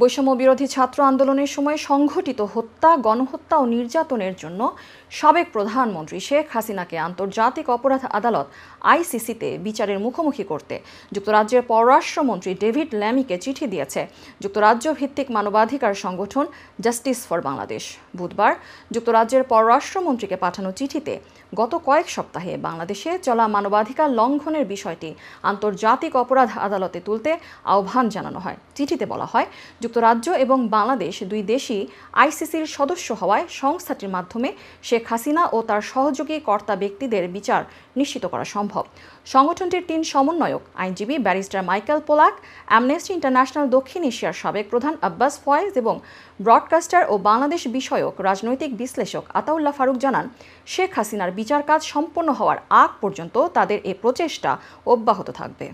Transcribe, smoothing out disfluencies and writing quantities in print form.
বৈষম্য বিরোধী ছাত্র আন্দোলনের সময় সংঘটিত হত্যা, গণহত্যা ও নির্যাতনের জন্য সাবেক প্রধানমন্ত্রী শেখ হাসিনাকে আন্তর্জাতিক অপরাধ আদালত আইসিসিতে বিচারের মুখোমুখি করতে যুক্তরাজ্যের পররাষ্ট্রমন্ত্রী ডেভিড ল্যামিকে চিঠি দিয়েছে যুক্তরাজ্য ভিত্তিক মানবাধিকার সংগঠন জাস্টিস ফর বাংলাদেশ। বুধবার যুক্তরাজ্যের পররাষ্ট্রমন্ত্রীকে পাঠানো চিঠিতে গত কয়েক সপ্তাহে বাংলাদেশে চলা মানবাধিকার লঙ্ঘনের বিষয়টি আন্তর্জাতিক অপরাধ আদালতে তুলতে আহ্বান জানানো হয়। চিঠিতে বলা হয়, যুক্তরাজ্য এবং বাংলাদেশ দুই দেশই আইসিসির সদস্য হওয়ায় সংস্থাটির মাধ্যমে শেখ হাসিনা ও তার সহযোগী কর্তা ব্যক্তিদের বিচার নিশ্চিত করা সম্ভব। সংগঠনটির ৩ সমন্বয়ক আইনজীবী barrister Michael Pollack, amnesty international দক্ষিণ এশিয়ার সাবেক প্রধান আব্বাস ফয়েজ এবং ব্রডকাস্টার ও বাংলাদেশ বিষয়ক রাজনৈতিক বিশ্লেষক আতাউল্লাহ ফারুক জানান, শেখ হাসিনার বিচার কাজ সম্পন্ন হওয়ার আগ পর্যন্ত তাদের এ প্রচেষ্টা অব্যাহত থাকবে।